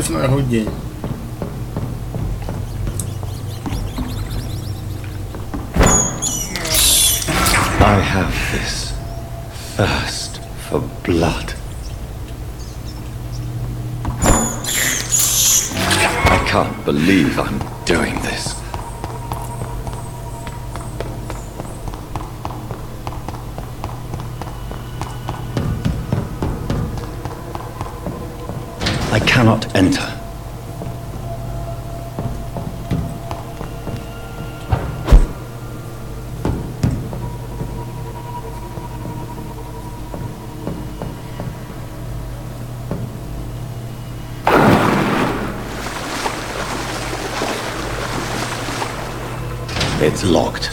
точно його день. I have this thirst for blood. I can't believe I'm doing this. I cannot enter. It's locked.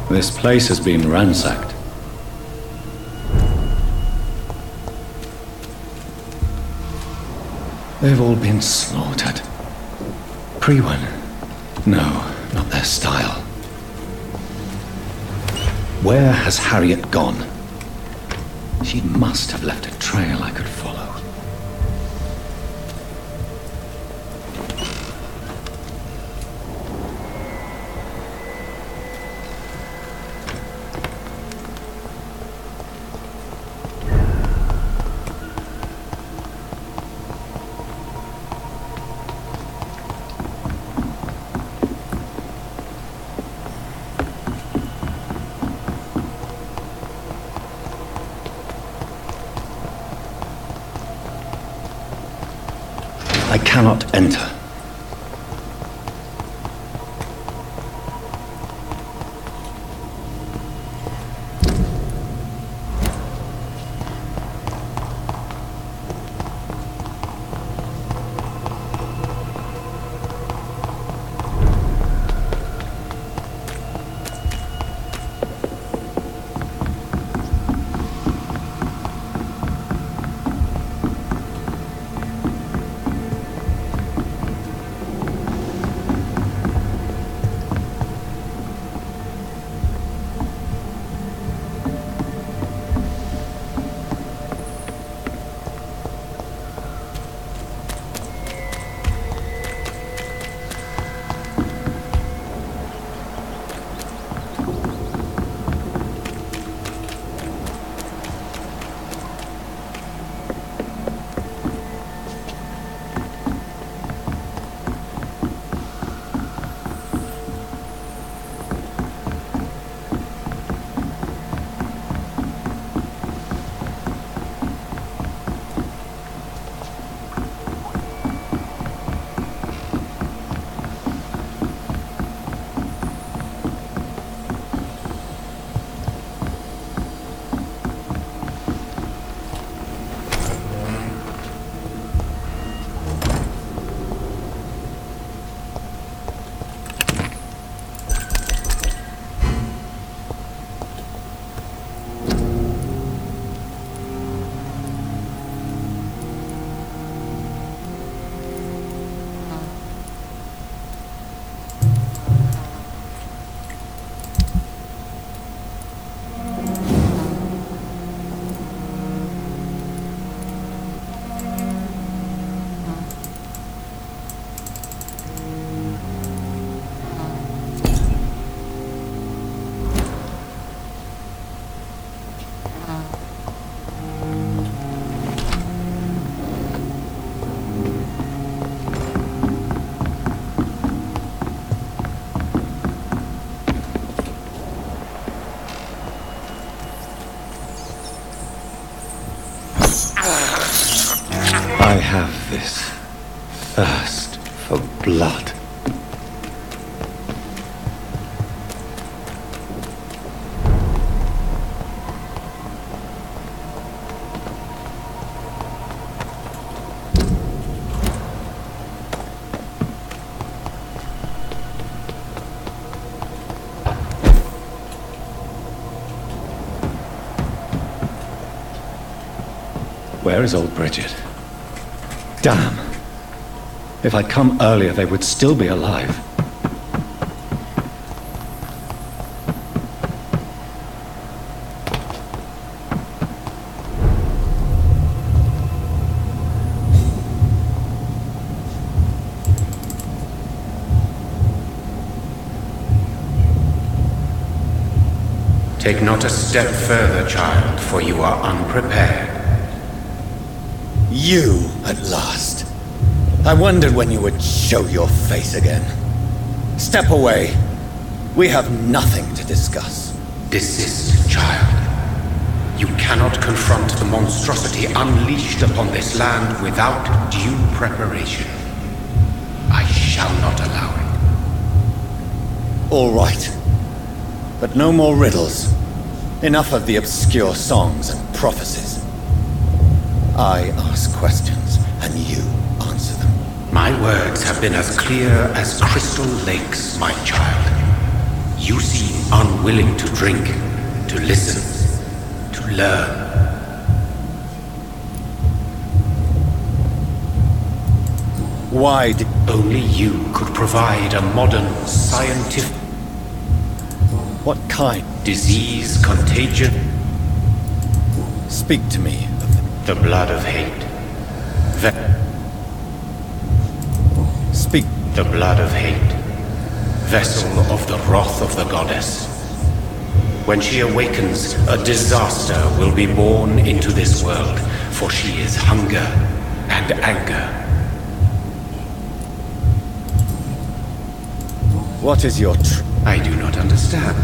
This place has been ransacked. They've all been slaughtered. Pre-one? No, not their style. Where has Harriet gone? She must have left a trail I could follow. I cannot enter. I have this thirst for blood. Where is old Bridget? Damn. If I'd come earlier, they would still be alive. Take not a step further, child, for you are unprepared. You, at last. I wondered when you would show your face again. Step away. We have nothing to discuss. Desist, child. You cannot confront the monstrosity unleashed upon this land without due preparation. I shall not allow it. All right. But no more riddles. Enough of the obscure songs and prophecies. I ask questions, and you answer them. My words have been as clear as crystal lakes, my child. You seem unwilling to drink, to listen, to learn. Why did... Only you could provide a modern scientific... What kind? Disease, contagion... Speak to me of them. The blood of hate. Speak. The blood of hate. Vessel of the wrath of the goddess. When she awakens, a disaster will be born into this world, for she is hunger and anger. What is your I do not understand.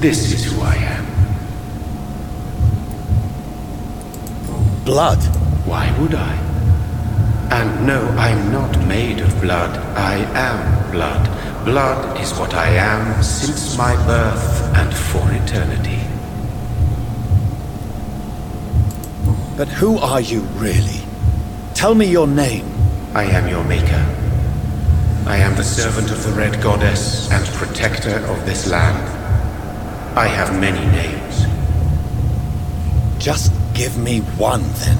This is who I am. Blood? Why would I? And no, I'm not made of blood. I am blood. Blood is what I am since my birth and for eternity. But who are you really? Tell me your name. I am your maker. I am the servant of the Red Goddess and protector of this land. I have many names. Just give me one, then.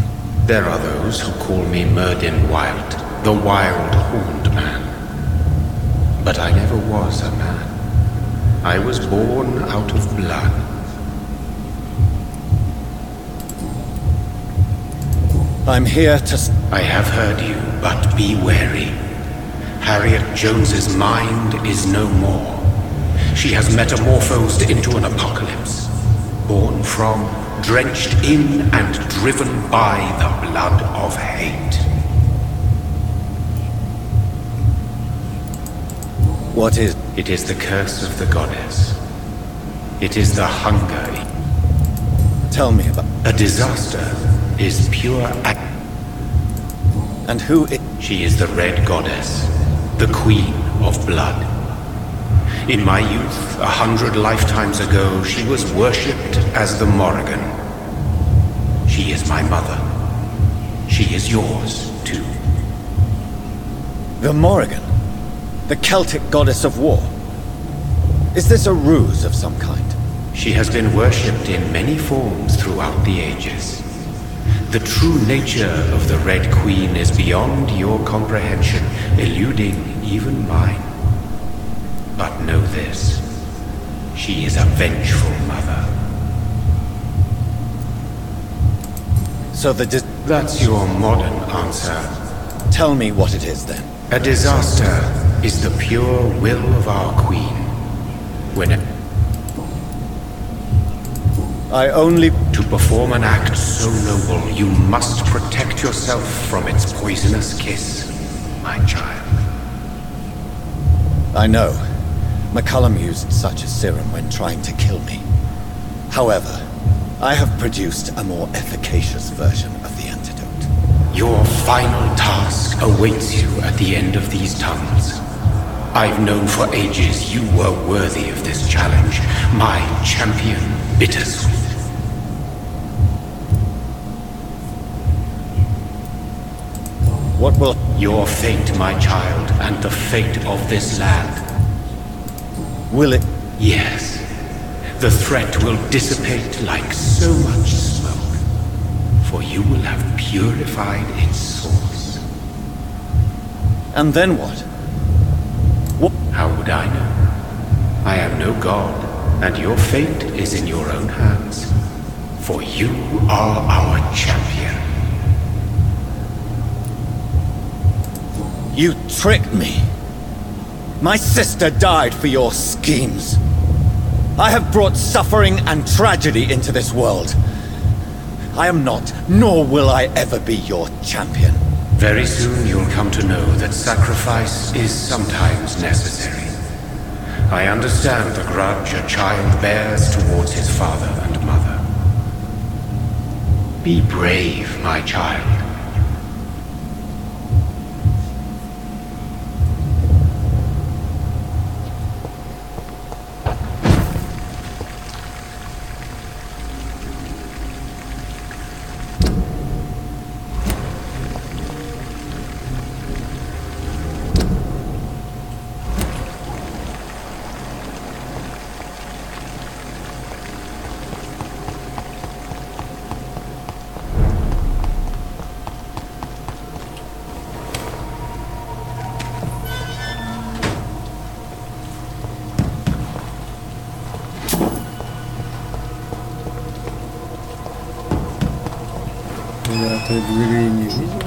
There are those who call me Merdin Wild, the Wild Horned Man. But I never was a man. I was born out of blood. I'm here to... I have heard you, but be wary. Harriet Jones's mind is no more. She has metamorphosed into an apocalypse, born from, drenched in, and driven by the blood of hate. What is... It is the curse of the goddess. It is the hunger. Tell me about... A disaster is pure act. And who is... She is the Red Goddess, the Queen of Blood. In my youth, 100 lifetimes ago, she was worshipped as the Morrigan. She is my mother. She is yours, too. The Morrigan? The Celtic goddess of war? Is this a ruse of some kind? She has been worshipped in many forms throughout the ages. The true nature of the Red Queen is beyond your comprehension, eluding even mine. But know this, she is a vengeful mother. So That's your modern answer. Tell me what it is, then. A disaster is the pure will of our Queen. When I only... To perform an act so noble, you must protect yourself from its poisonous kiss, my child. I know. McCullum used such a serum when trying to kill me. However, I have produced a more efficacious version of the antidote. Your final task awaits you at the end of these tunnels. I've known for ages you were worthy of this challenge, my champion, Bittersweet. What will... Your fate, my child, and the fate of this land. Will it... Yes. The threat will dissipate like so much smoke, for you will have purified its source. And then what? How would I know? I am no god, and your fate is in your own hands. For you are our champion. You tricked me. My sister died for your schemes. I have brought suffering and tragedy into this world. I am not, nor will I ever be your champion. Very soon you'll come to know that sacrifice is sometimes necessary. I understand the grudge a child bears towards his father and mother. Be brave, my child. Я той двери не видел.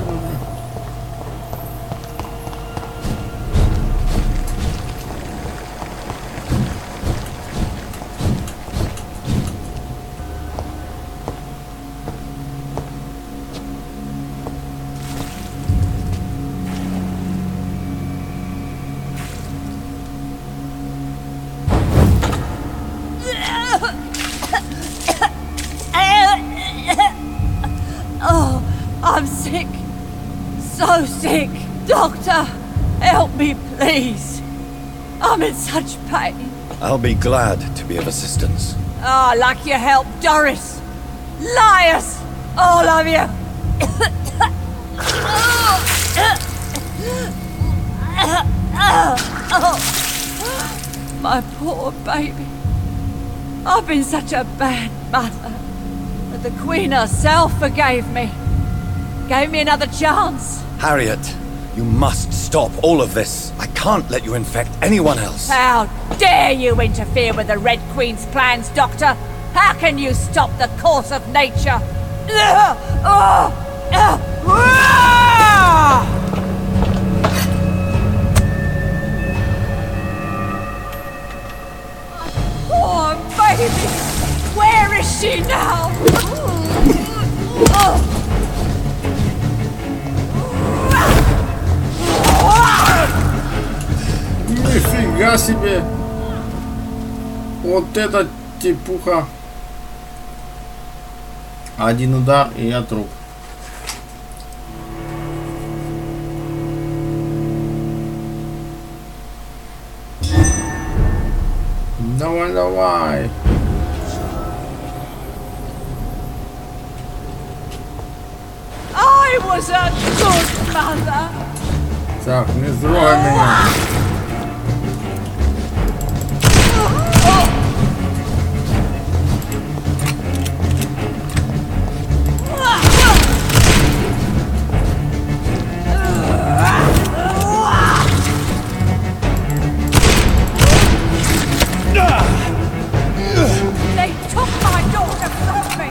Oh, I'm sick. So sick. Doctor, help me, please. I'm in such pain. I'll be glad to be of assistance. Ah, like your help, Doris. Liars! All of you! My poor baby. I've been such a bad mother. But the Queen herself forgave me. Gave me another chance. Harriet, you must stop all of this. I can't let you infect anyone else. How dare you interfere with the Red Queen's plans, Doctor? How can you stop the course of nature? Poor baby! Where is she now? Нифига себе! Вот это типуха! Один удар, и я труп. Давай, давай! I was a good mother. Так, не трогай меня. They took my daughter from me.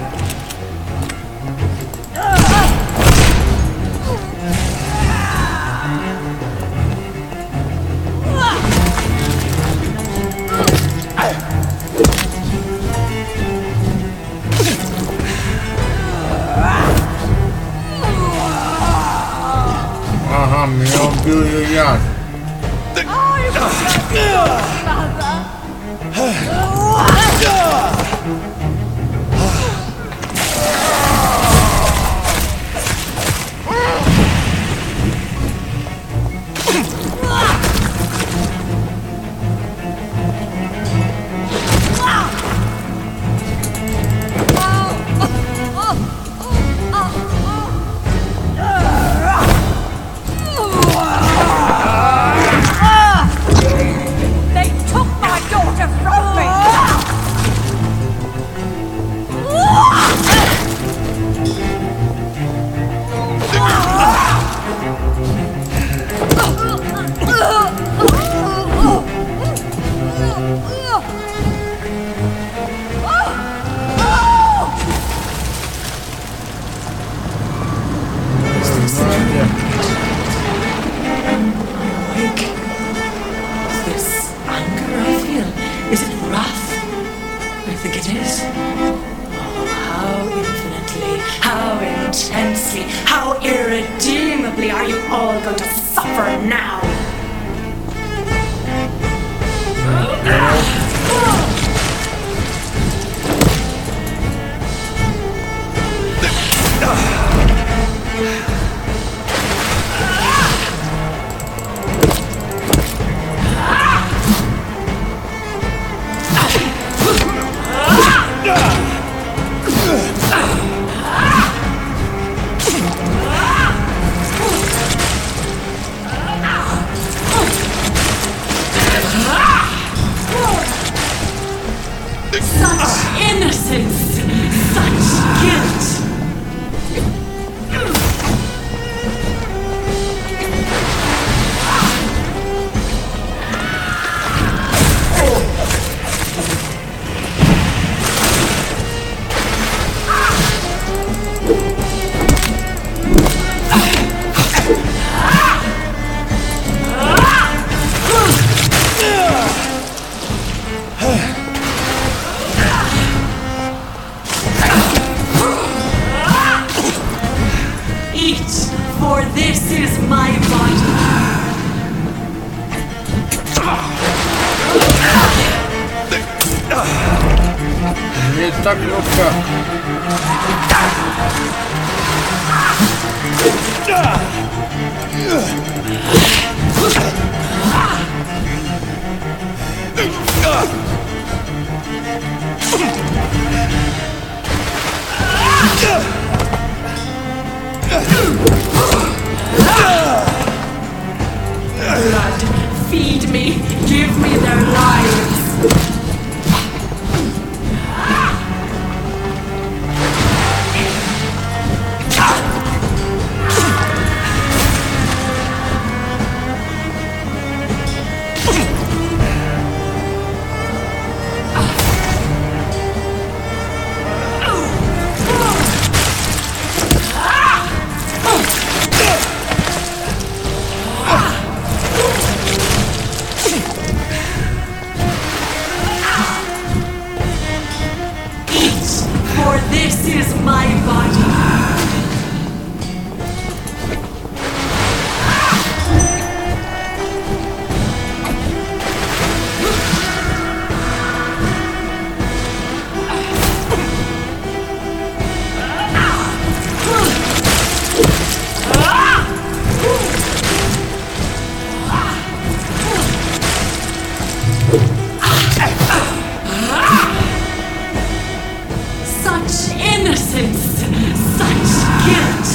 Ага, меня убил ее яд. I was a good mother. Вроде. Awake. This anger I feel, is it wrath? I think it is. Oh, how infinitely, how intensely, how irredeemably are you all going to suffer now? Such innocence, such guilt. Eat, for this is my body. Не так легко. Blood, feed me, give me their lives. For this is my body. Such innocence, such guilt.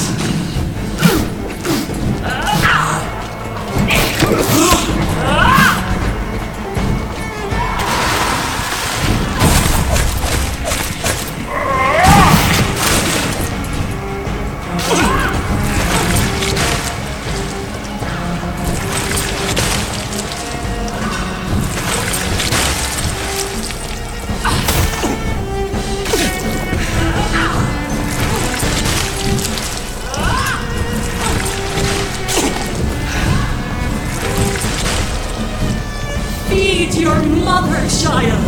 Feed your mother, child.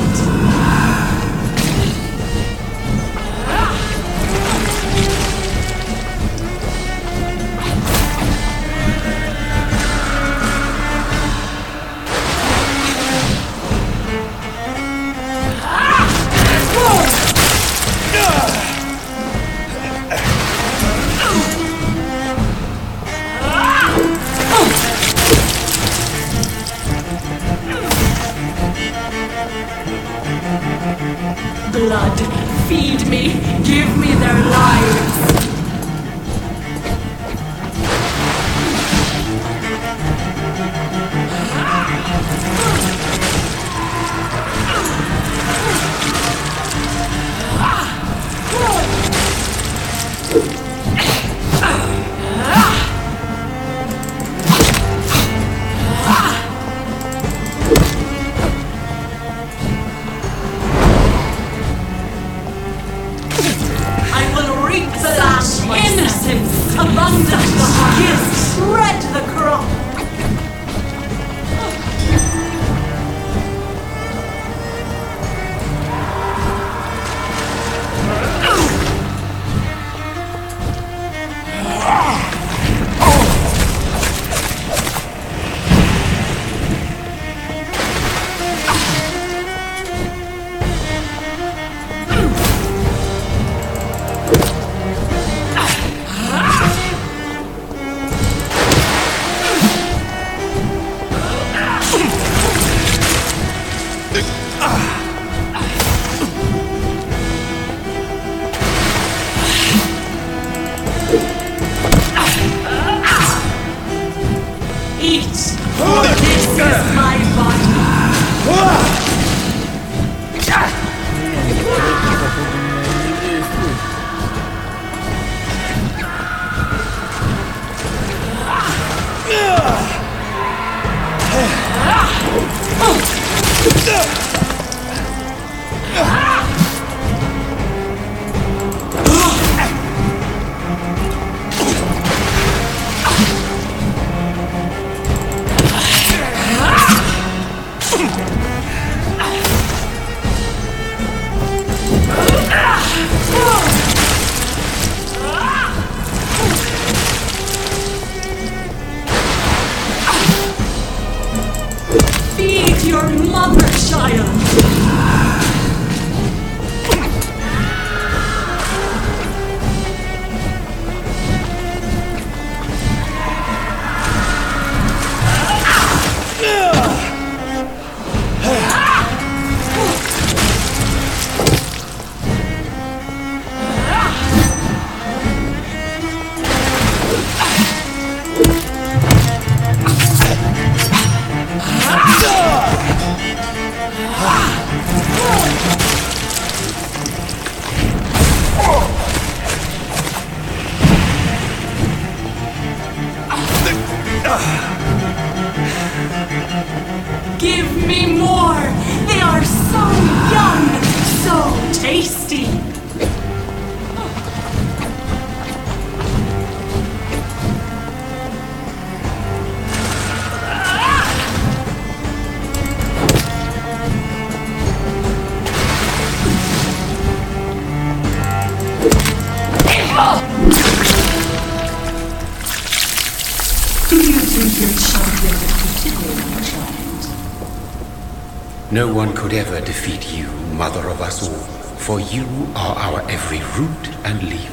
This is my body. Feed your mother, child. Give me more! They are so young, so tasty! Do you think your champion defeated me when you tried? No one could ever defeat you, mother of us all, for you are our every root and leaf.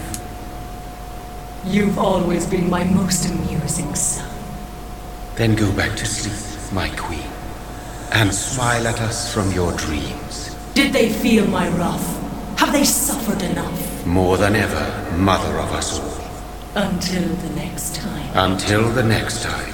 You've always been my most amusing son. Then go back to sleep, my queen, and smile at us from your dreams. Did they feel my wrath? Have they suffered enough? More than ever, mother of us all. Until the next time. Until the next time.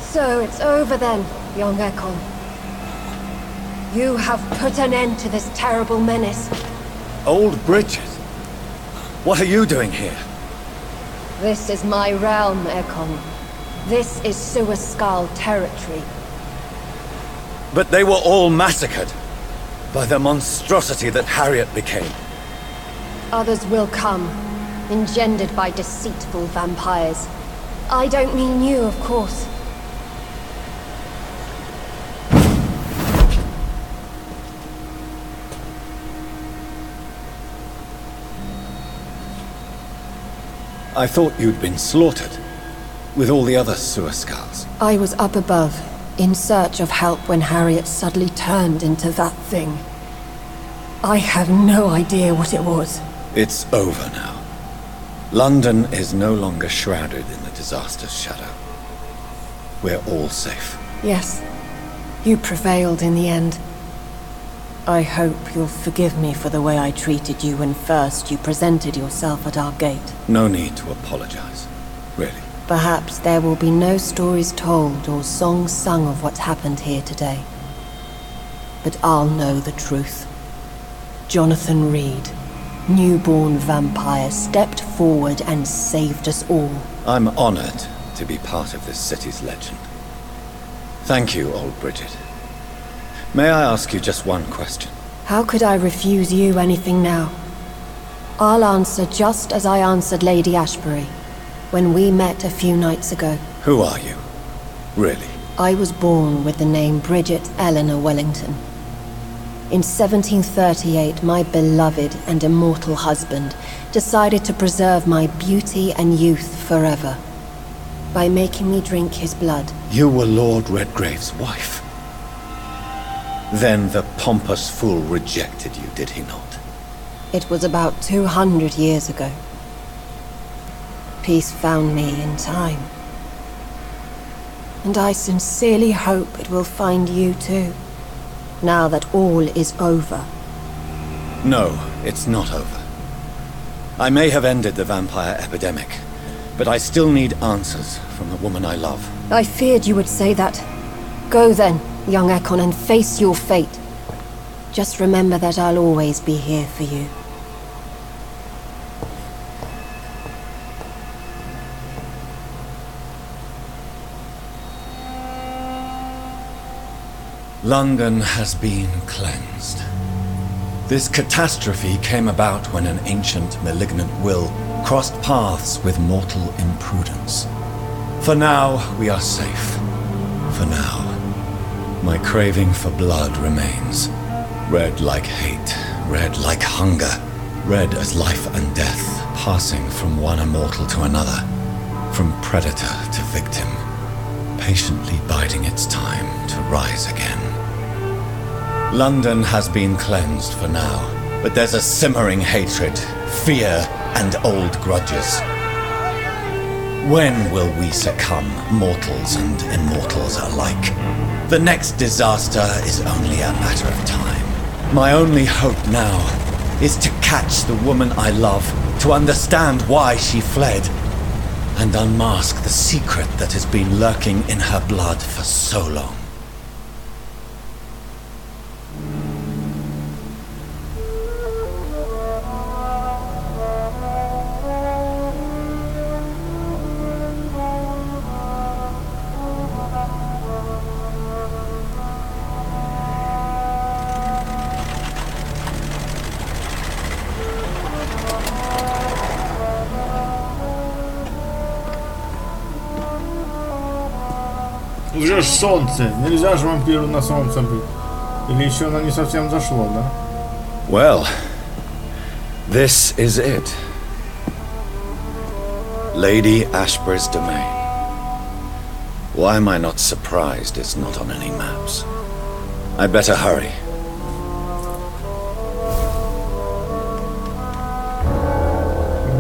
So it's over then, young Ekon. You have put an end to this terrible menace. Old Bridget? What are you doing here? This is my realm, Ekon. This is Suaskal territory. But they were all massacred by the monstrosity that Harriet became. Others will come, engendered by deceitful vampires. I don't mean you, of course. I thought you'd been slaughtered, with all the other Suaskals. I was up above, in search of help when Harriet suddenly turned into that thing. I have no idea what it was. It's over now. London is no longer shrouded in the disaster's shadow. We're all safe. Yes, you prevailed in the end. I hope you'll forgive me for the way I treated you when first you presented yourself at our gate. No need to apologize, really. Perhaps there will be no stories told or songs sung of what's happened here today. But I'll know the truth. Jonathan Reed, newborn vampire, stepped forward and saved us all. I'm honored to be part of this city's legend. Thank you, old Bridget. May I ask you just one question? How could I refuse you anything now? I'll answer just as I answered Lady Ashbury when we met a few nights ago. Who are you? Really? I was born with the name Bridget Eleanor Wellington. In 1738, my beloved and immortal husband decided to preserve my beauty and youth forever by making me drink his blood. You were Lord Redgrave's wife. Then the pompous fool rejected you, did he not? It was about 200 years ago. Peace found me in time. And I sincerely hope it will find you too, now that all is over. No, it's not over. I may have ended the vampire epidemic, but I still need answers from the woman I love. I feared you would say that. Go then, young Ekon, and face your fate. Just remember that I'll always be here for you. London has been cleansed. This catastrophe came about when an ancient, malignant will crossed paths with mortal imprudence. For now, we are safe. For now. My craving for blood remains. Red like hate, red like hunger, red as life and death, passing from one immortal to another, from predator to victim, patiently biding its time to rise again. London has been cleansed for now, but there's a simmering hatred, fear, and old grudges. When will we succumb, mortals and immortals alike? The next disaster is only a matter of time. My only hope now is to catch the woman I love, to understand why she fled, and unmask the secret that has been lurking in her blood for so long. Уже ж солнце. Нельзя же вампиру на солнце быть. Или еще оно не совсем зашло, да? Well, this is it. Lady Ashbur's domain. Why am I not surprised it's not on any maps? I'd better hurry.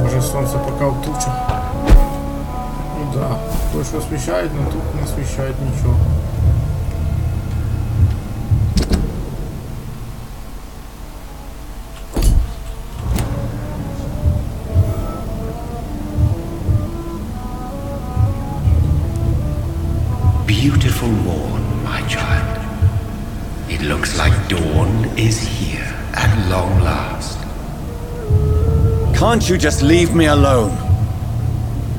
Может, солнце пока в тучах. Ну да, кое-что освещает, но тут не освещает ничего. Beautiful morn, my child. It looks like dawn is here at long last. Can't you just leave me alone?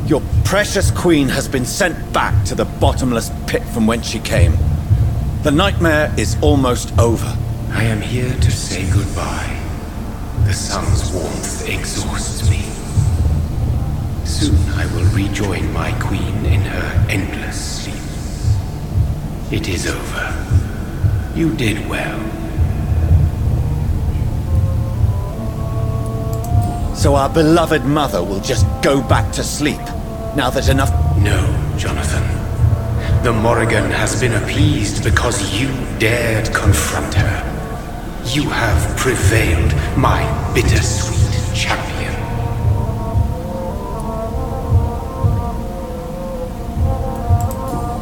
Your precious queen has been sent back to the bottomless pit from whence she came. The nightmare is almost over. I am here to say goodbye. The sun's warmth exhausts me. Soon I will rejoin my queen in her endless sleep. It is over. You did well. So our beloved mother will just go back to sleep, now that enough— No, Jonathan. The Morrigan has been appeased because you dared confront her. You have prevailed, my bittersweet champion.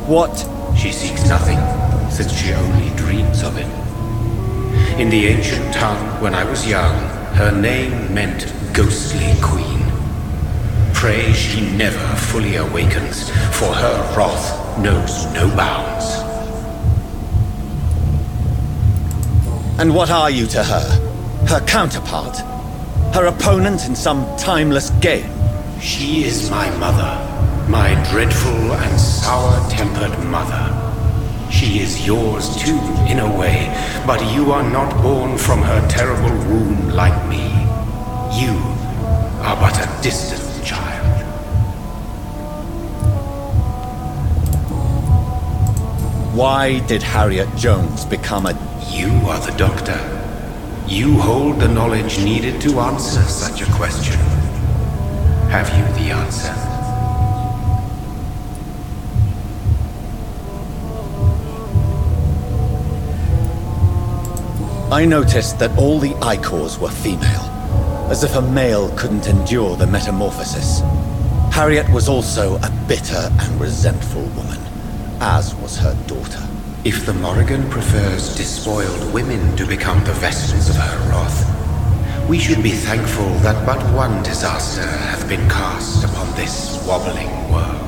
What? She seeks nothing, since she only dreams of it. In the ancient tongue, when I was young, her name meant ghostly queen. Pray she never fully awakens, for her wrath knows no bounds. And what are you to her? Her counterpart? Her opponent in some timeless game? She is my mother, my dreadful and sour-tempered mother. She is yours too, in a way, but you are not born from her terrible womb like me. You are but a distant child. Why did Harriet Jones become a— You are the doctor. You hold the knowledge needed to answer such a question. Have you the answer? I noticed that all the Icors were female, as if a male couldn't endure the metamorphosis. Harriet was also a bitter and resentful woman, as was her daughter. If the Morrigan prefers despoiled women to become the vessels of her wrath, we should be thankful that but one disaster hath been cast upon this wobbling world.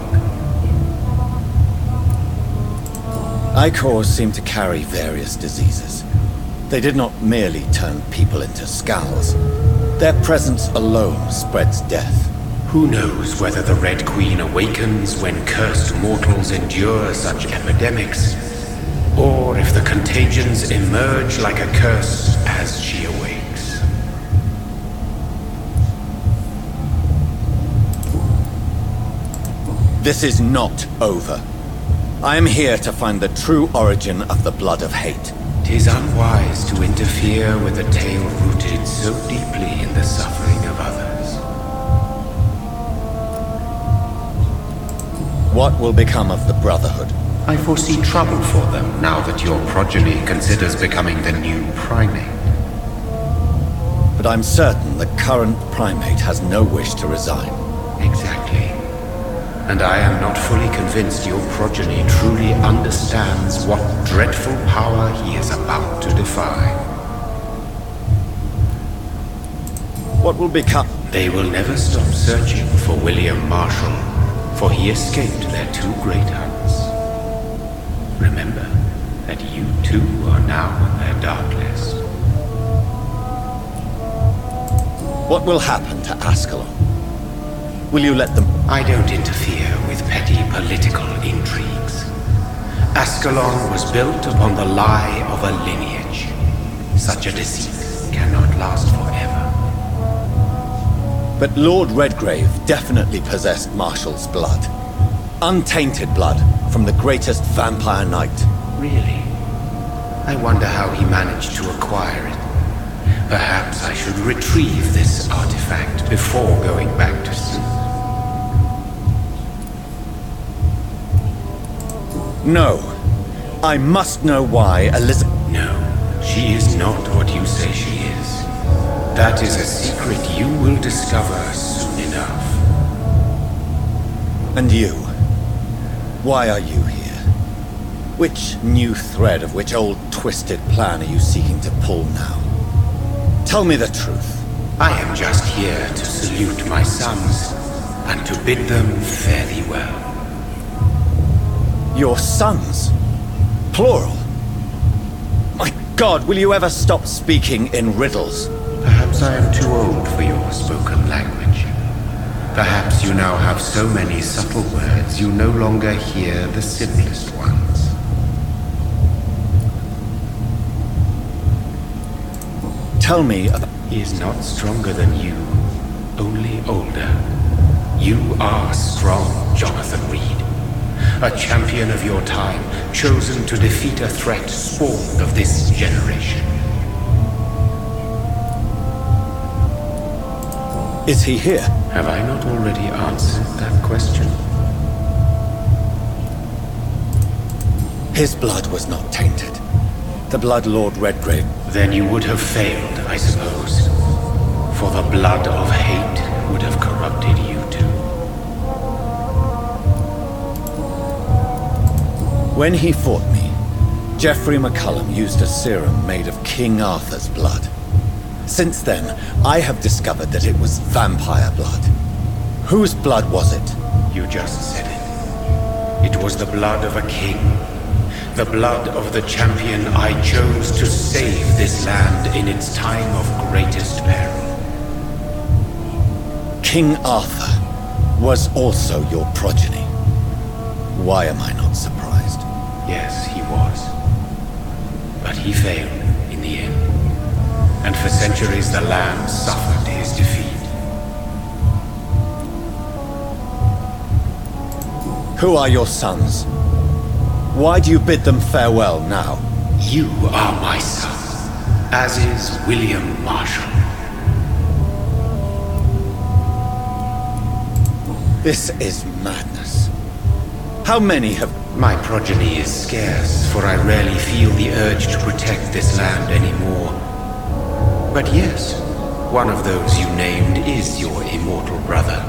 Icors seem to carry various diseases. They did not merely turn people into skulls. Their presence alone spreads death. Who knows whether the Red Queen awakens when cursed mortals endure such epidemics, or if the contagions emerge like a curse as she awakes. This is not over. I am here to find the true origin of the blood of hate. 'Tis unwise to interfere with a tale rooted so deeply in the suffering of others. What will become of the Brotherhood? I foresee trouble for them now that your progeny considers becoming the new primate. But I'm certain the current primate has no wish to resign. Exactly. And I am not fully convinced your progeny truly understands what dreadful power he is about to defy. What will become? They will never stop searching for William Marshall, for he escaped their two great hunts. Remember that you too are now on their dark list. What will happen to Ascalon? Will you let them? I don't interfere with petty political intrigues. Ascalon was built upon the lie of a lineage. Such a deceit cannot last forever. But Lord Redgrave definitely possessed Marshall's blood. Untainted blood from the greatest vampire knight. Really? I wonder how he managed to acquire it. Perhaps I should retrieve this artifact before going back to sleep. No. I must know why Elizabeth... No, she is not what you say she is. That is a secret you will discover soon enough. And you? Why are you here? Which new thread of which old twisted plan are you seeking to pull now? Tell me the truth. I am just here to salute my sons and to bid them fare thee well. Your sons? Plural? My God, will you ever stop speaking in riddles? Perhaps I am too old for your spoken language. Perhaps you now have so many subtle words you no longer hear the simplest ones. Tell me about... He is not stronger than you, only older. You are strong, Jonathan Reed. A champion of your time, chosen to defeat a threat spawned of this generation. Is he here? Have I not already answered that question? His blood was not tainted. The blood Lord Redgrave... Then you would have failed, I suppose. For the blood of hate would have corrupted you too. When he fought me, Geoffrey McCullum used a serum made of King Arthur's blood. Since then, I have discovered that it was vampire blood. Whose blood was it? You just said it. It was the blood of a king. The blood of the champion I chose to save this land in its time of greatest peril. King Arthur was also your progeny. Why am I not surprised? Yes, he was. But he failed in the end. And for centuries the land suffered his defeat. Who are your sons? Why do you bid them farewell now? You are my son, as is William Marshall. This is madness. How many have... My progeny is scarce, for I rarely feel the urge to protect this land anymore. But yes, one of those you named is your immortal brother.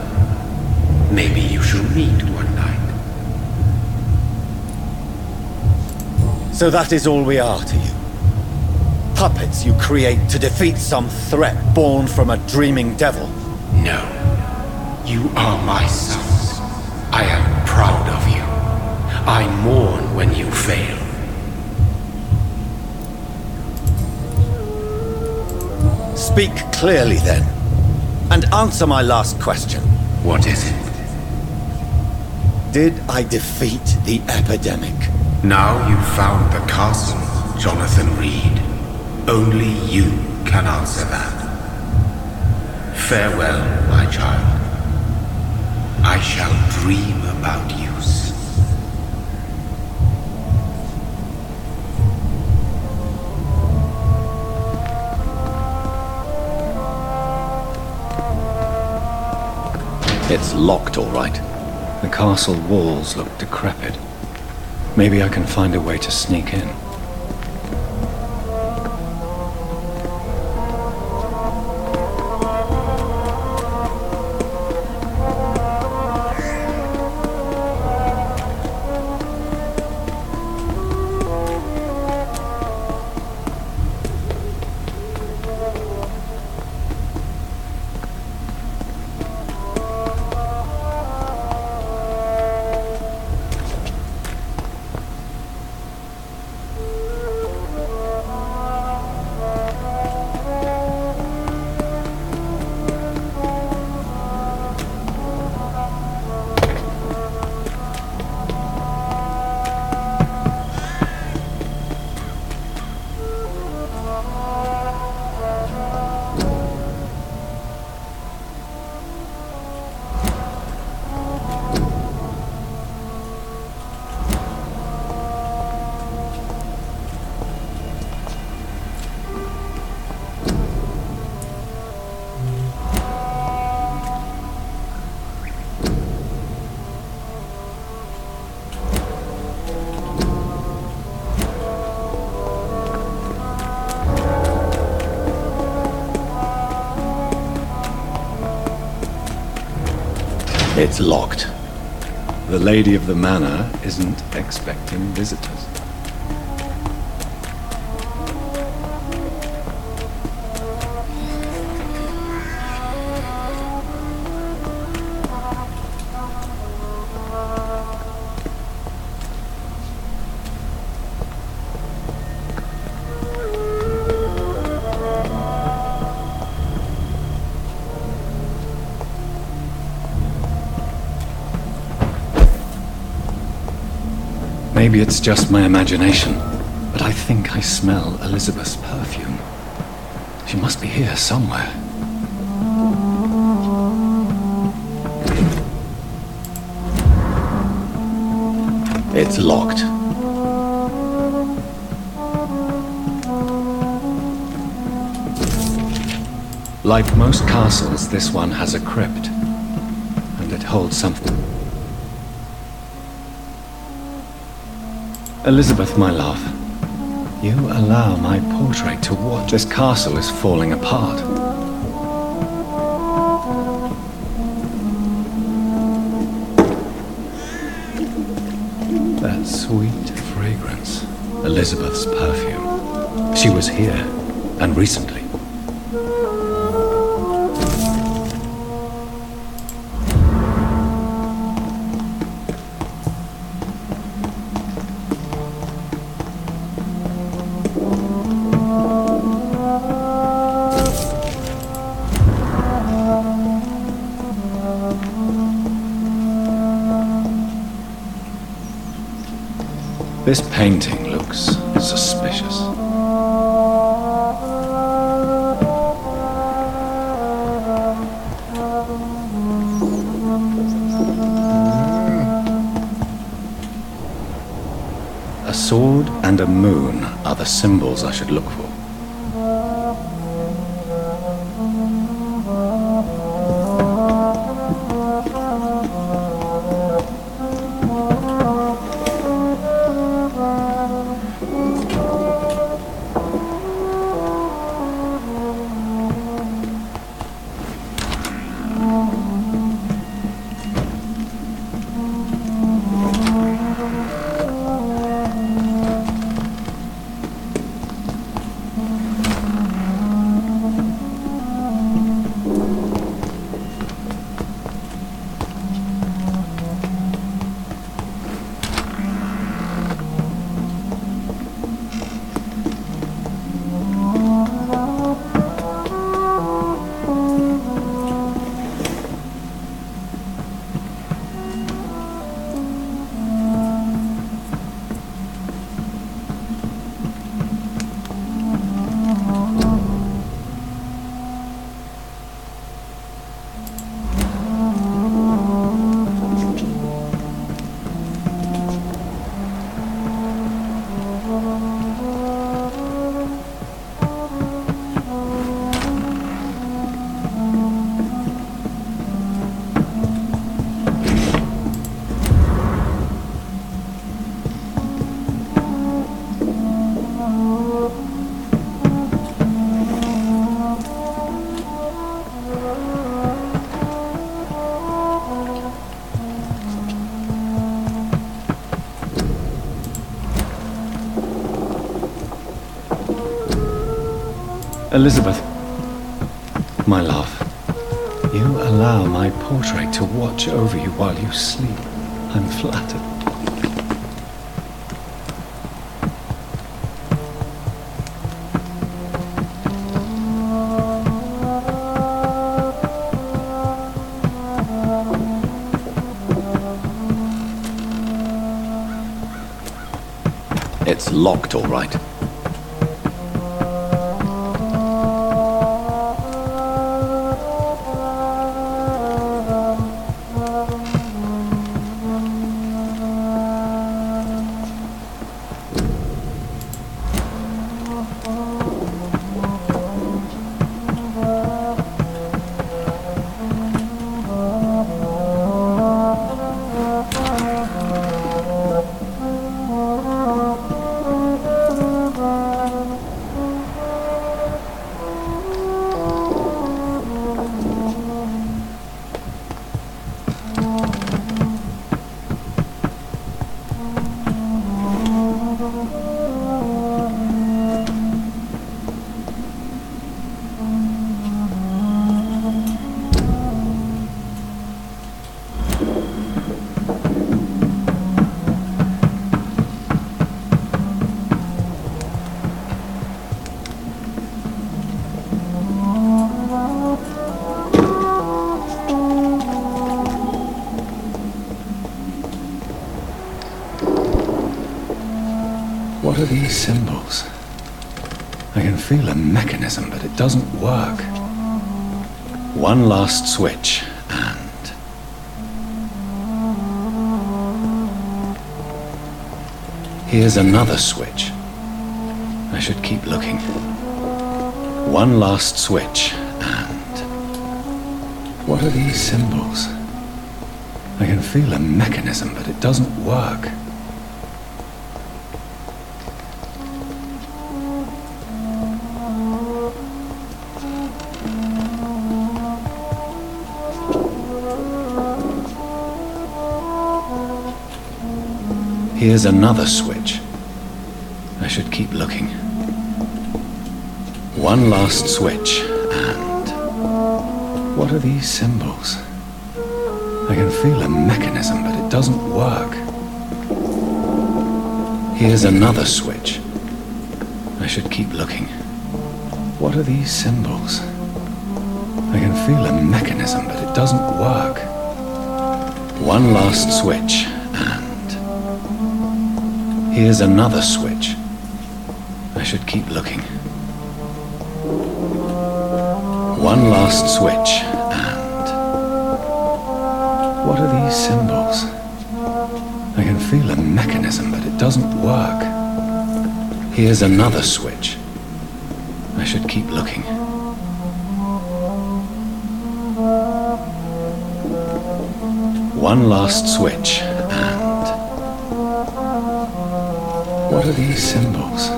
Maybe you shall meet one night. So that is all we are to you? Puppets you create to defeat some threat born from a dreaming devil? No. You are my sons. I am proud of you. I mourn when you fail. Speak clearly then, and answer my last question. What is it? Did I defeat the epidemic? Now you've found the castle, Jonathan Reed. Only you can answer that. Farewell, my child. I shall dream about you soon. It's locked, all right. The castle walls look decrepit. Maybe I can find a way to sneak in. It's locked. The lady of the manor isn't expecting visitors. Maybe it's just my imagination, but I think I smell Elizabeth's perfume. She must be here somewhere. It's locked. Like most castles, this one has a crypt, and it holds something. Elizabeth, my love, you allow my portrait to watch. This castle is falling apart. That sweet fragrance, Elizabeth's perfume. She was here, and recently. This painting looks suspicious. A sword and a moon are the symbols I should look for. Elizabeth, my love, you allow my portrait to watch over you while you sleep. I'm flattered. It's locked, all right. What are these symbols? I can feel a mechanism, but it doesn't work. One last switch, and... here's another switch. I should keep looking. One last switch, and... what are these symbols? I can feel a mechanism, but it doesn't work. Here's another switch. I should keep looking. One last switch, and... what are these symbols? I can feel a mechanism, but it doesn't work. Here's another switch. I should keep looking. What are these symbols? I can feel a mechanism, but it doesn't work. One last switch, and... here's another switch. I should keep looking. One last switch, and... what are these symbols? I can feel a mechanism, but it doesn't work. Here's another switch. I should keep looking. One last switch, and... what are these symbols?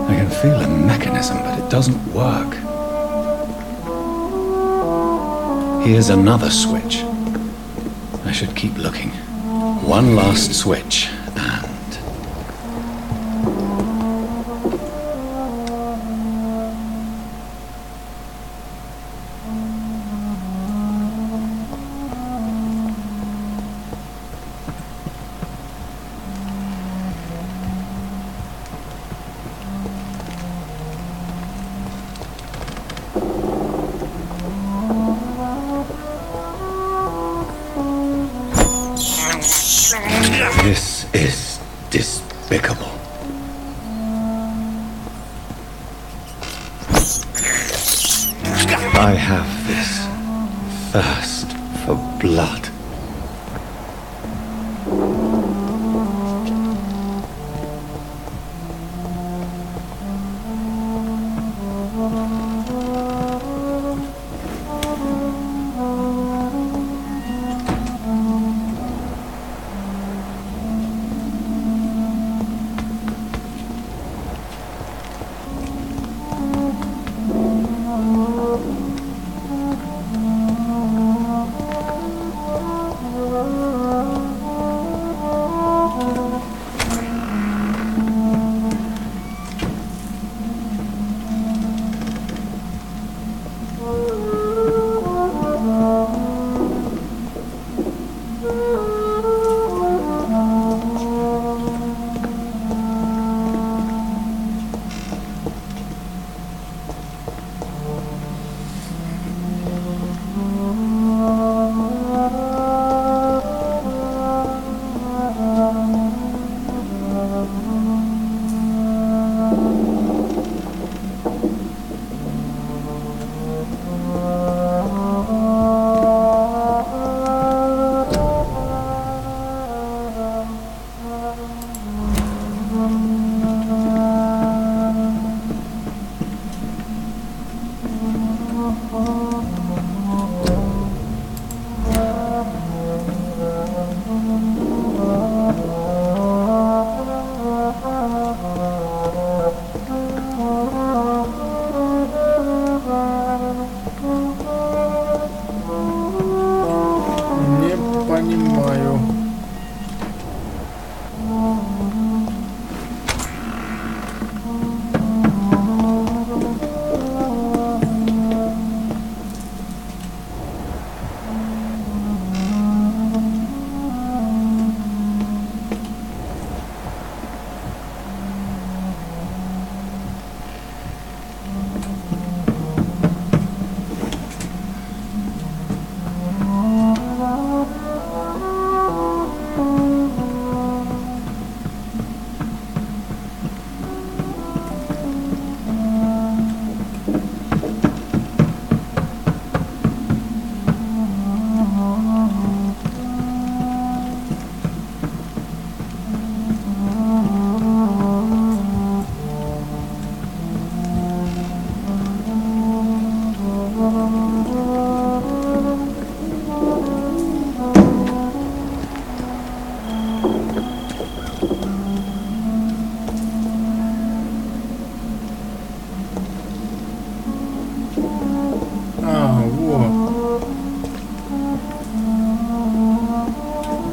I can feel a mechanism, but it doesn't work. Here's another switch. I should keep looking. One last switch, and... this is despicable. I have this thirst for blood.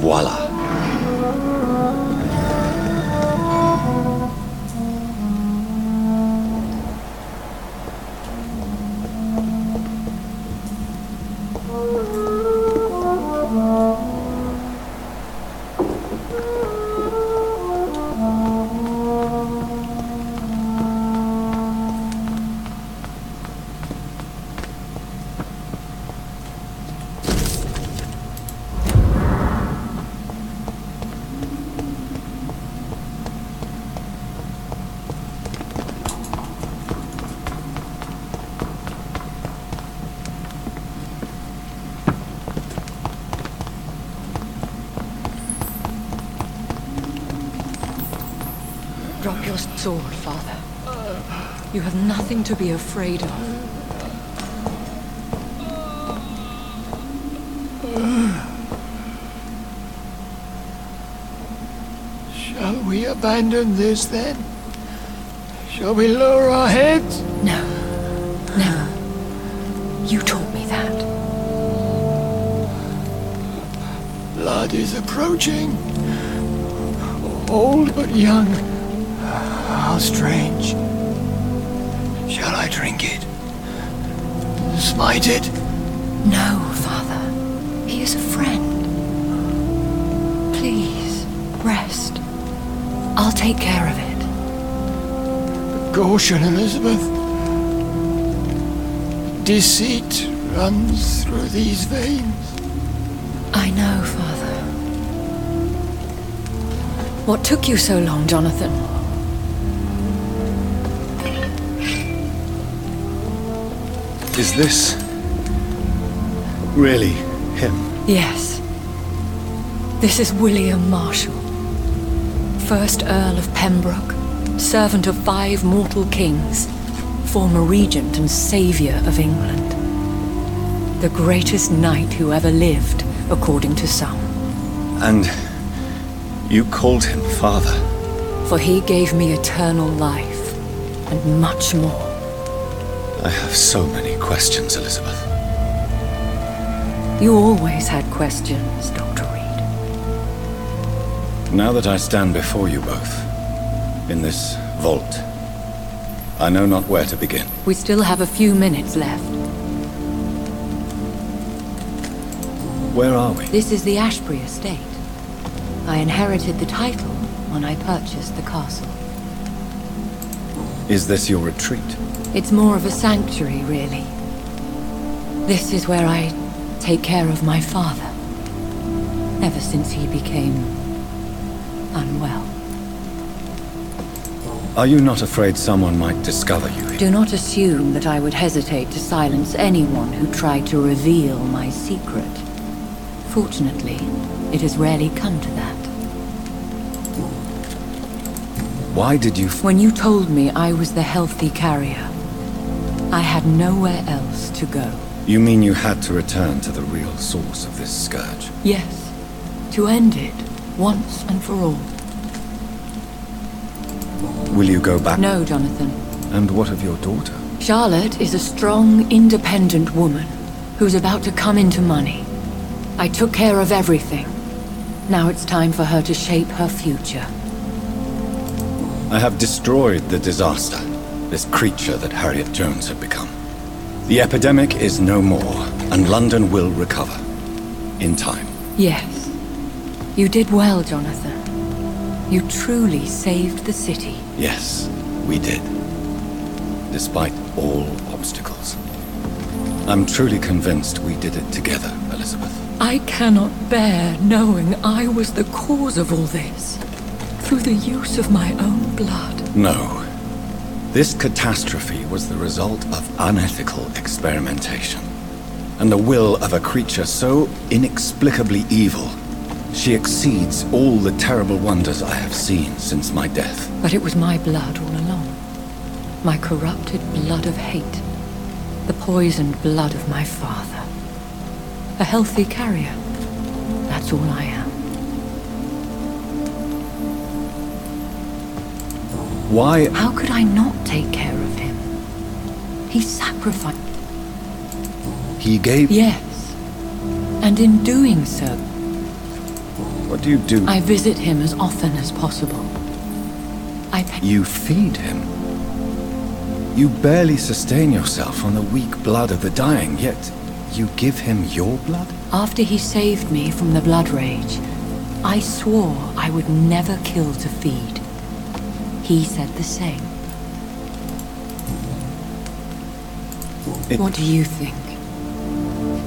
Voila. Drop your sword, Father. You have nothing to be afraid of. Shall we abandon this then? Shall we lower our heads? No. No. You taught me that. Blood is approaching. Old but young. How strange. Shall I drink it? Smite it? No, Father. He is a friend. Please, rest. I'll take care of it. Caution, Elizabeth. Deceit runs through these veins. I know, Father. What took you so long, Jonathan? Is this really him? Yes. This is William Marshall, 1st Earl of Pembroke, servant of 5 mortal kings, former regent and saviour of England. The greatest knight who ever lived, according to some. And you called him father? For he gave me eternal life, and much more. I have so many questions, Elizabeth. You always had questions, Dr. Reed. Now that I stand before you both, in this vault, I know not where to begin. We still have a few minutes left. Where are we? This is the Ashbury estate. I inherited the title when I purchased the castle. Is this your retreat? It's more of a sanctuary, really. This is where I take care of my father. Ever since he became unwell. Are you not afraid someone might discover you here? Do not assume that I would hesitate to silence anyone who tried to reveal my secret. Fortunately, it has rarely come to that. Why did you... When you told me I was the healthy carrier, I had nowhere else to go. You mean you had to return to the real source of this scourge? Yes, to end it, once and for all. Will you go back? No, Jonathan. And what of your daughter? Charlotte is a strong, independent woman who's about to come into money. I took care of everything. Now it's time for her to shape her future. I have destroyed the disaster, this creature that Harriet Jones had become. The epidemic is no more, and London will recover. In time. Yes. You did well, Jonathan. You truly saved the city. Yes, we did. Despite all obstacles. I'm truly convinced we did it together, Elizabeth. I cannot bear knowing I was the cause of all this. Through the use of my own blood. No. This catastrophe was the result of unethical experimentation. And the will of a creature so inexplicably evil, she exceeds all the terrible wonders I have seen since my death. But it was my blood all along. My corrupted blood of hate. The poisoned blood of my father. A healthy carrier. That's all I am. Why? How could I not take care of him? He sacrificed. He gave... Yes. And in doing so... What do you do? I visit him as often as possible. I pay... You feed him? You barely sustain yourself on the weak blood of the dying, yet you give him your blood? After he saved me from the blood rage, I swore I would never kill to feed. He said the same. What do you think?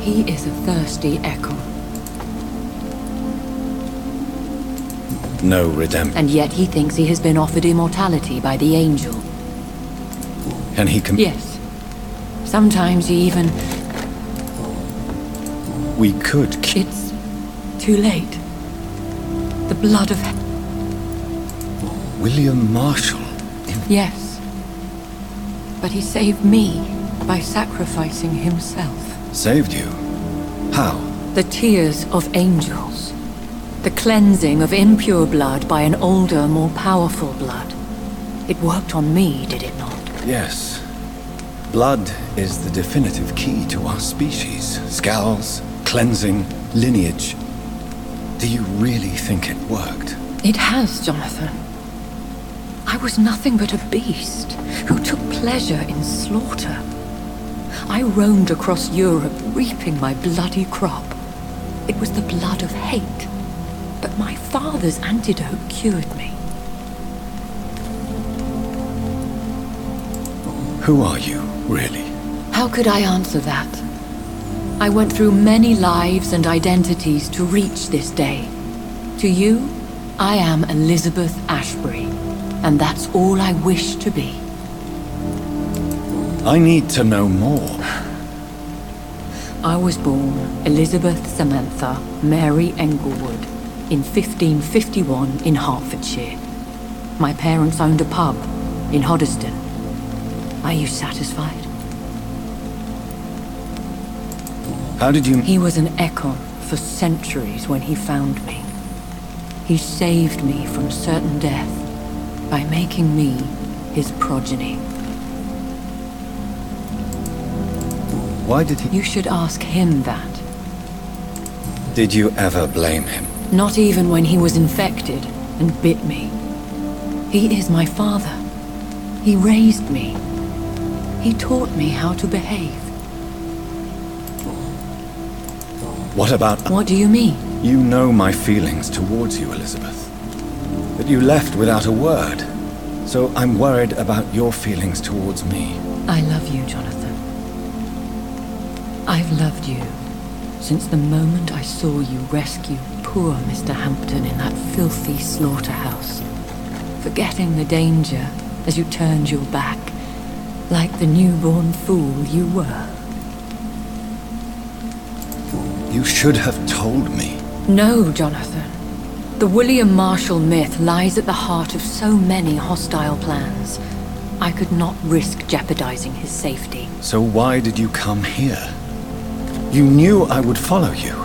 He is a thirsty echo. No redemption. And yet he thinks he has been offered immortality by the angel. Can he Yes. Sometimes he even... We could It's too late. The blood of... William Marshall? Yes. But he saved me by sacrificing himself. Saved you? How? The tears of angels. The cleansing of impure blood by an older, more powerful blood. It worked on me, did it not? Yes. Blood is the definitive key to our species. Scowls, cleansing, lineage. Do you really think it worked? It has, Jonathan. I was nothing but a beast who took pleasure in slaughter. I roamed across Europe, reaping my bloody crop. It was the blood of hate, but my father's antidote cured me. Who are you, really? How could I answer that? I went through many lives and identities to reach this day. To you, I am Elizabeth Ashbury, and that's all I wish to be. I need to know more. I was born Elizabeth Samantha Mary Englewood in 1551 in Hertfordshire. My parents owned a pub in Hoddesdon. Are you satisfied? How did you... He was an Ekon for centuries when he found me. He saved me from certain death by making me his progeny. Why did he... You should ask him that. Did you ever blame him? Not even when he was infected and bit me. He is my father. He raised me. He taught me how to behave. What about... What do you mean? You know my feelings towards you, Elizabeth. That you left without a word. So I'm worried about your feelings towards me. I love you, Jonathan. I've loved you since the moment I saw you rescue poor Mr. Hampton in that filthy slaughterhouse, forgetting the danger as you turned your back, like the newborn fool you were. You should have told me. No, Jonathan. The William Marshall myth lies at the heart of so many hostile plans. I could not risk jeopardizing his safety. So why did you come here? You knew I would follow you.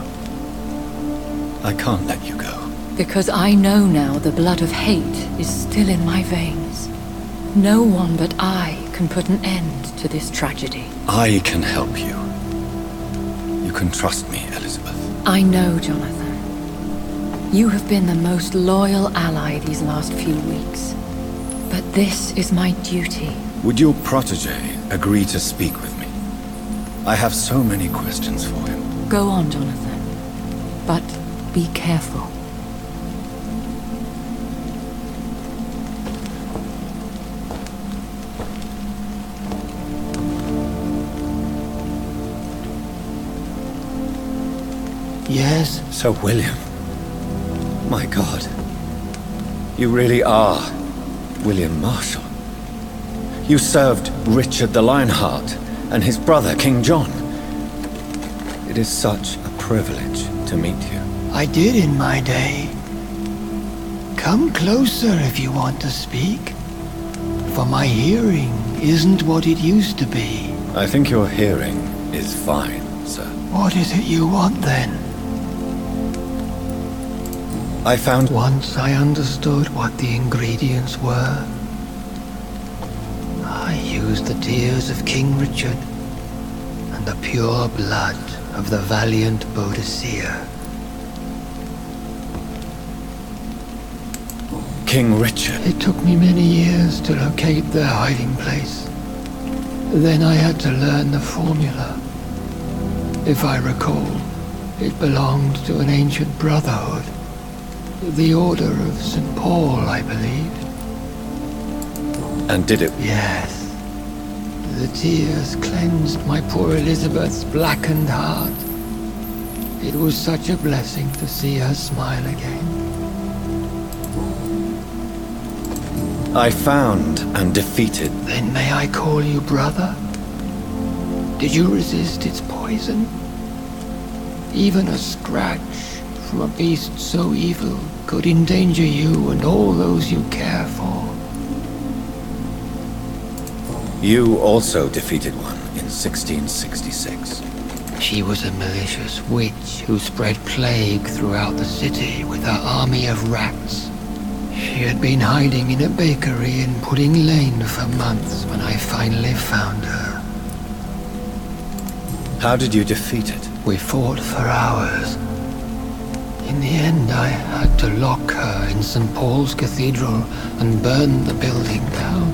I can't let you go. Because I know now the blood of hate is still in my veins. No one but I can put an end to this tragedy. I can help you. You can trust me, Elizabeth. I know, Jonathan. You have been the most loyal ally these last few weeks. But this is my duty. Would your protege agree to speak with me? I have so many questions for him. Go on, Jonathan. But be careful. Yes? Sir William. My God. You really are William Marshall. You served Richard the Lionheart and his brother, King John. It is such a privilege to meet you. I did in my day. Come closer if you want to speak. For my hearing isn't what it used to be. I think your hearing is fine, sir. What is it you want then? I found... Once I understood what the ingredients were. I used the tears of King Richard and the pure blood of the valiant Boadicea. King Richard. It took me many years to locate their hiding place. Then I had to learn the formula. If I recall, it belonged to an ancient brotherhood. The Order of St. Paul, I believe. And did it? Yes. The tears cleansed my poor Elizabeth's blackened heart. It was such a blessing to see her smile again. I found and defeated... Then may I call you brother? Did you resist its poison? Even a scratch from a beast so evil could endanger you and all those you care for. You also defeated one in 1666. She was a malicious witch who spread plague throughout the city with her army of rats. She had been hiding in a bakery in Pudding Lane for months when I finally found her. How did you defeat it? We fought for hours. In the end, I had to lock her in St. Paul's Cathedral and burn the building down.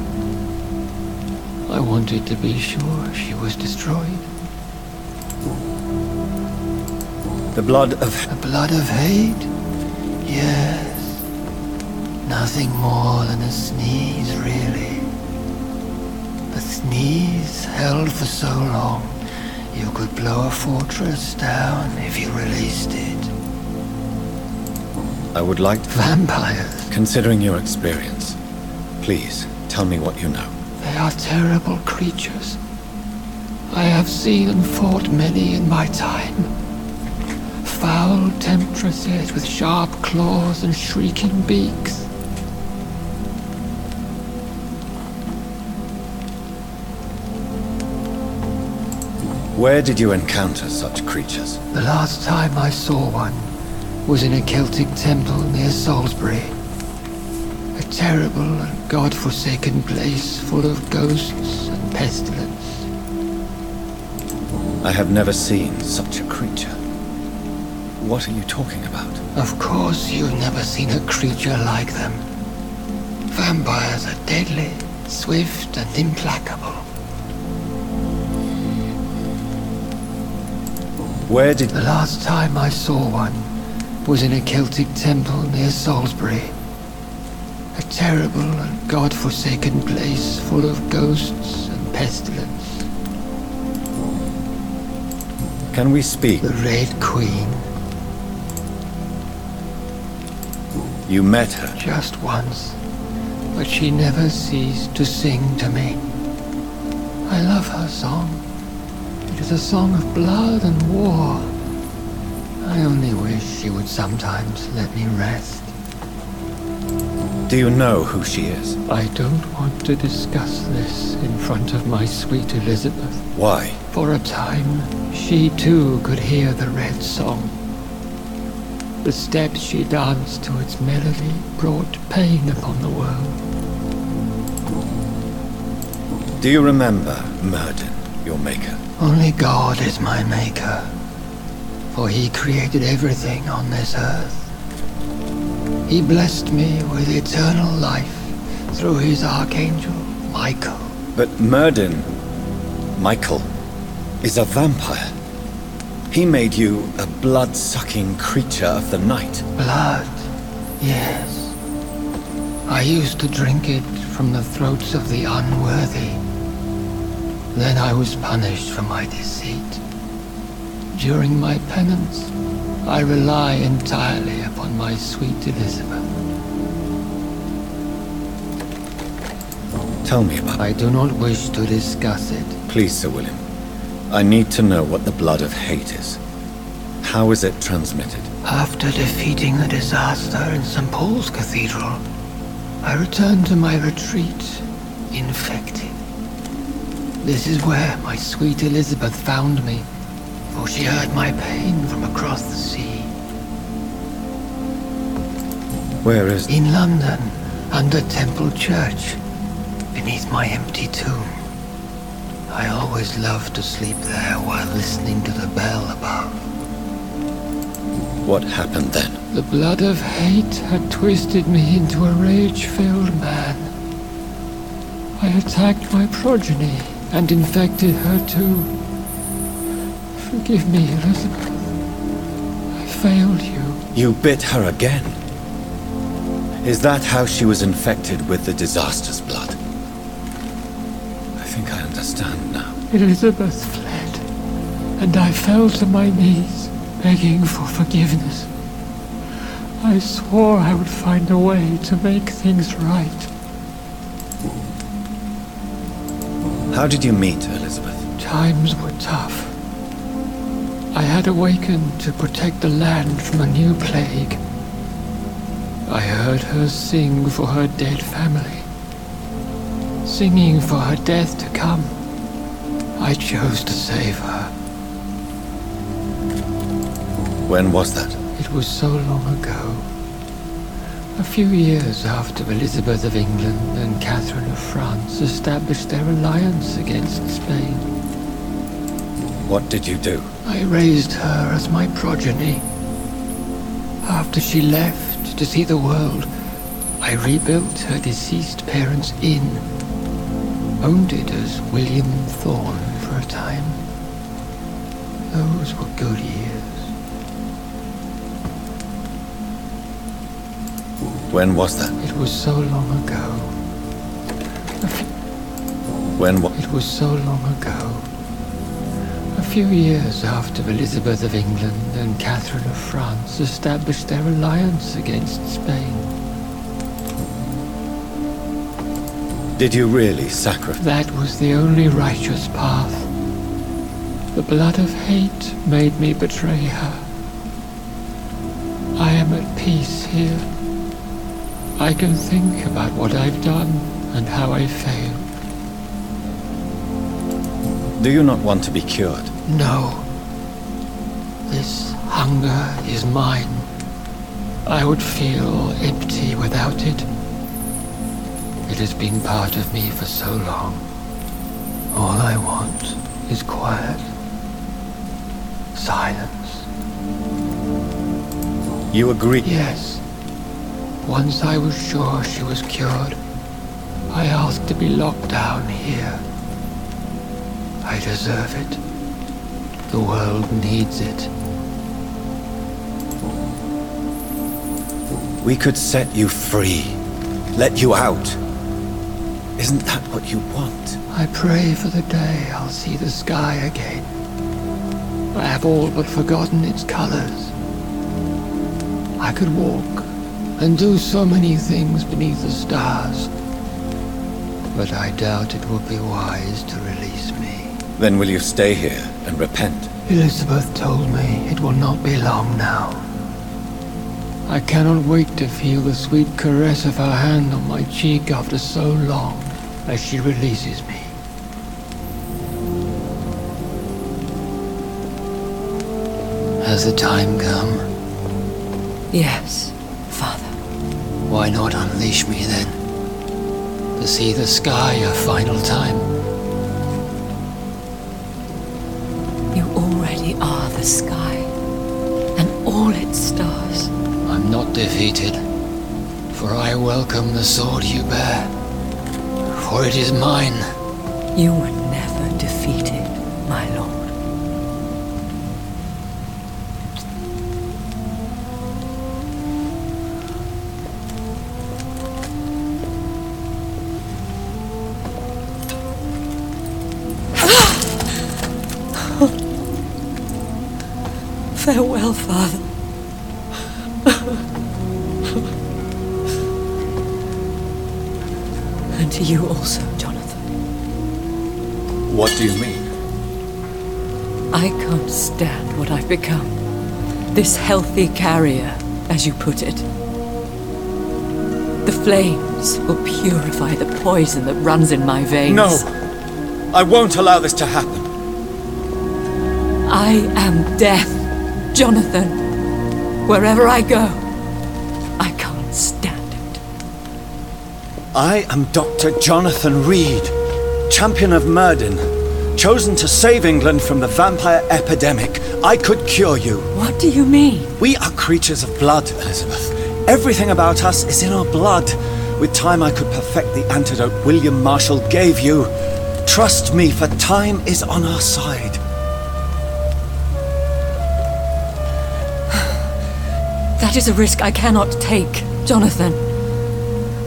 I wanted to be sure she was destroyed. The blood of... The blood of hate? Yes. Nothing more than a sneeze, really. A sneeze held for so long, you could blow a fortress down if you released it. I would like to... Vampires. Considering your experience, please tell me what you know. They are terrible creatures. I have seen and fought many in my time. Foul temptresses with sharp claws and shrieking beaks. Where did you encounter such creatures? The last time I saw one was in a Celtic temple near Salisbury. A terrible and god-forsaken place full of ghosts and pestilence. I have never seen such a creature. What are you talking about? Of course you've never seen a creature like them. Vampires are deadly, swift and implacable. Where did... The last time I saw one was in a Celtic temple near Salisbury. A terrible and god-forsaken place full of ghosts and pestilence. Can we speak? The Red Queen. You met her? Just once, but she never ceased to sing to me. I love her song. It is a song of blood and war. I only wish she would sometimes let me rest. Do you know who she is? I don't want to discuss this in front of my sweet Elizabeth. Why? For a time, she too could hear the red song. The steps she danced to its melody brought pain upon the world. Do you remember Murden, your maker? Only God is my maker, for he created everything on this earth. He blessed me with eternal life through his archangel, Michael. But Murden, Michael, is a vampire. He made you a blood-sucking creature of the night. Blood, yes. I used to drink it from the throats of the unworthy. Then I was punished for my deceit. During my penance, I rely entirely upon my sweet Elizabeth. Tell me about it. I do not wish to discuss it. Please, Sir William. I need to know what the blood of hate is. How is it transmitted? After defeating the disaster in St. Paul's Cathedral, I returned to my retreat, infected. This is where my sweet Elizabeth found me, for she heard my pain from across the sea. Where is... In London, under Temple Church, beneath my empty tomb. I always loved to sleep there while listening to the bell above. What happened then? The blood of hate had twisted me into a rage-filled man. I attacked my progeny and infected her too. Forgive me, Elizabeth. I failed you. You bit her again? Is that how she was infected with the disaster's blood? I think I understand now. Elizabeth fled, and I fell to my knees, begging for forgiveness. I swore I would find a way to make things right. How did you meet Elizabeth? Times were tough. I had awakened to protect the land from a new plague. I heard her sing for her dead family. Singing for her death to come. I chose to save her. When was that? It was so long ago. A few years after Elizabeth of England and Catherine of France established their alliance against Spain. What did you do? I raised her as my progeny. After she left to see the world, I rebuilt her deceased parents' inn. Owned it as William Thorne for a time. Those were good years. When was that? It was so long ago. It was so long ago. A few years after Elizabeth of England and Catherine of France established their alliance against Spain. Did you really sacrifice? That was the only righteous path. The blood of hate made me betray her. I am at peace here. I can think about what I've done and how I failed. Do you not want to be cured? No. This hunger is mine. I would feel empty without it. It has been part of me for so long. All I want is quiet. Silence. You agree? Yes. Once I was sure she was cured, I asked to be locked down here. I deserve it. The world needs it. We could set you free. Let you out. Isn't that what you want? I pray for the day I'll see the sky again. I have all but forgotten its colors. I could walk and do so many things beneath the stars. But I doubt it will be wise to release me. Then will you stay here and repent? Elizabeth told me it will not be long now. I cannot wait to feel the sweet caress of her hand on my cheek after so long as she releases me. Has the time come? Yes, Father. Why not unleash me then? To see the sky a final time? You already are the sky, and all its stars. I'm not defeated, for I welcome the sword you bear, for it is mine. You were never defeated, my lord. Farewell, Father. And to you also, Jonathan. What do you mean? I can't stand what I've become. This healthy carrier, as you put it. The flames will purify the poison that runs in my veins. No! I won't allow this to happen. I am death, Jonathan. Wherever I go, I can't stand it. I am Dr. Jonathan Reed, champion of Myrddin, chosen to save England from the vampire epidemic. I could cure you. What do you mean? We are creatures of blood, Elizabeth. Everything about us is in our blood. With time I could perfect the antidote William Marshall gave you. Trust me, for time is on our side. That is a risk I cannot take, Jonathan.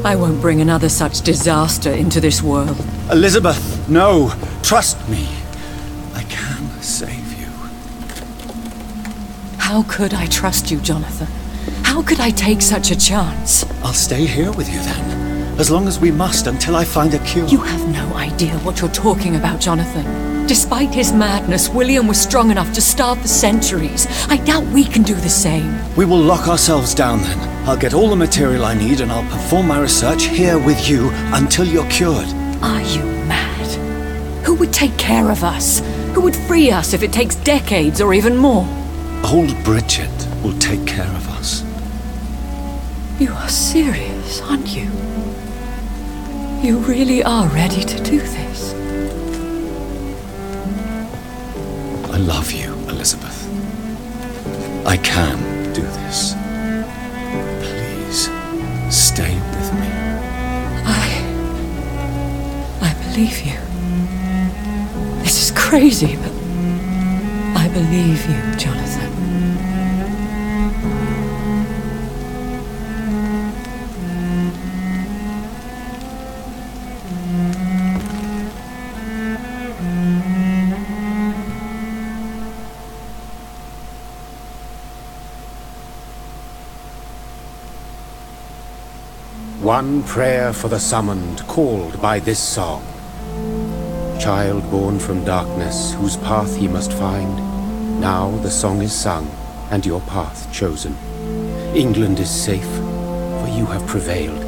I won't bring another such disaster into this world. Elizabeth, no. Trust me. I can save you. How could I trust you, Jonathan? How could I take such a chance? I'll stay here with you then. As long as we must, until I find a cure. You have no idea what you're talking about, Jonathan. Despite his madness, William was strong enough to starve for centuries. I doubt we can do the same. We will lock ourselves down then. I'll get all the material I need and I'll perform my research here with you until you're cured. Are you mad? Who would take care of us? Who would free us if it takes decades or even more? Old Bridget will take care of us. You are serious, aren't you? You really are ready to do this? I love you, Elizabeth. I can do this. Please, stay with me. I believe you. This is crazy, but I believe you, Jonathan. One prayer for the summoned, called by this song. Child born from darkness, whose path ye must find. Now the song is sung, and your path chosen. England is safe, for you have prevailed.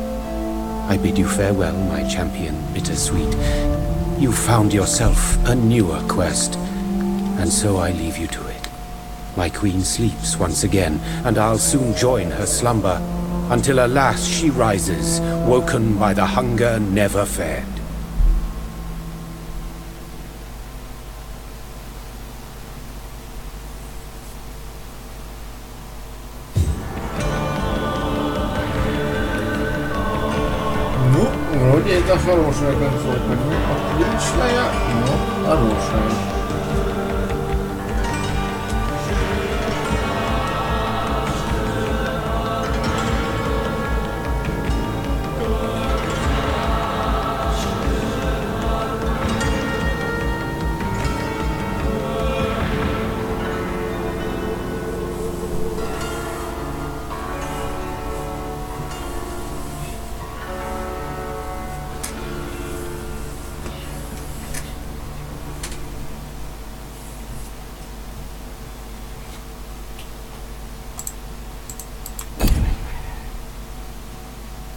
I bid you farewell, my champion, bittersweet. You found yourself a newer quest, and so I leave you to it. My queen sleeps once again, and I'll soon join her slumber, until alas she rises, woken by the hunger never fed. Ну, вроде это хорошая концовка. Не отличная, но хорошая.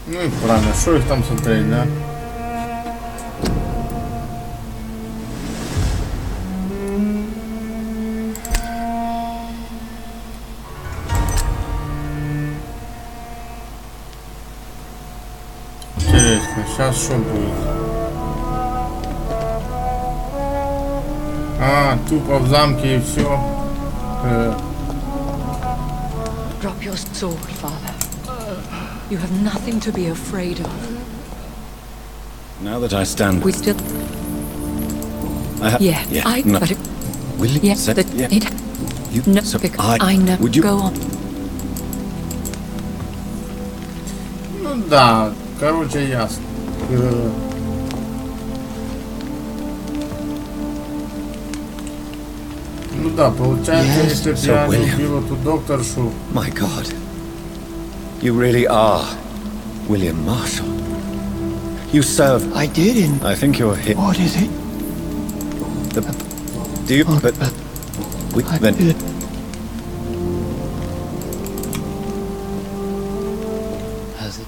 Ну и правильно, что их там смотреть, да? Интересно, сейчас что будет? А, тупо в замке и все. Drop your sword, father. You have nothing to be afraid of. Now that I stand... We still... Yeah, no. But it... Will you Yes, say... that Yeah. it... You... No, so because I know... Would you... Go on. Ну да, короче, ясно. Ну да, получается, Yes, если бы so я не William. убил эту докторшу. My God. You really are William Marshall. You served... I didn't. I think you're hit... What is it? Do you... But... We... I Then... did. Has it?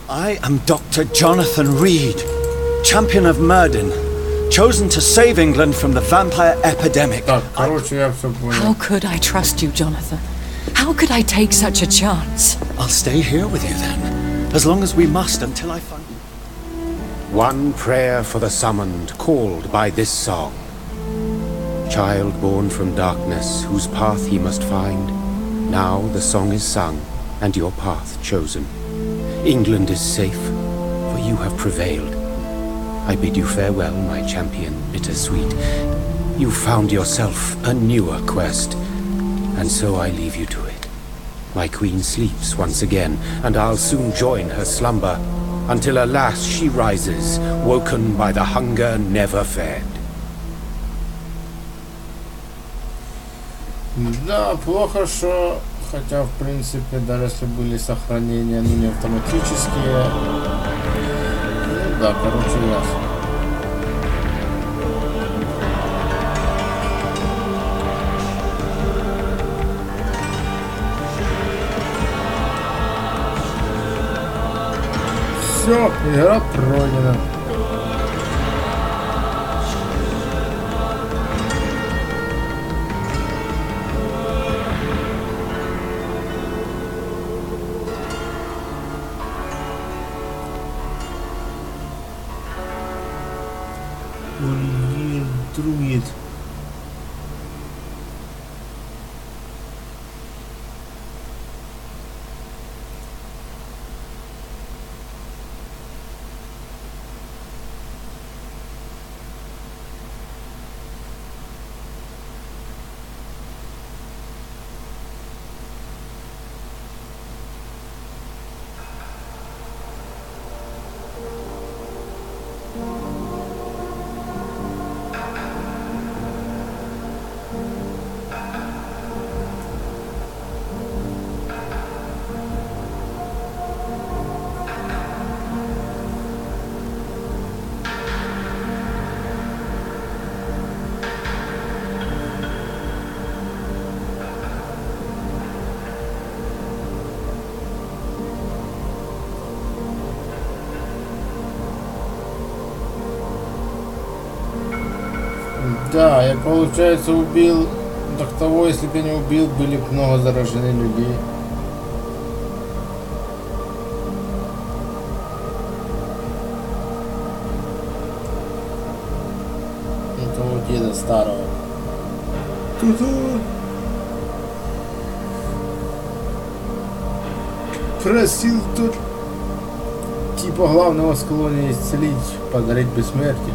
I am Dr. Jonathan Reed, champion of Murden, chosen to save England from the vampire epidemic. Так, короче, я все понял. How could I trust you, Jonathan? How could I take such a chance? I'll stay here with you then, as long as we must until I find... One prayer for the summoned, called by this song. Child born from darkness, whose path he must find. Now the song is sung, and your path chosen. England is safe, for you have prevailed. I bid you farewell, my champion, bittersweet. You found yourself a newer quest, and so I leave you to it. My queen sleeps once again, and I'll soon join her slumber, until alas she rises, woken by the hunger never fed. Да, плохо, что... Хотя, в принципе, даже если были сохранения, ну, не автоматические. Ну, да, короче, ясно. Все, игра пройдена. Друид. Да, я, получается, убил... Так того, если бы я не убил, были бы много зараженных людей. Ну, того деда старого. Просил тут... Типа главного с колонии исцелить, подарить бессмертие.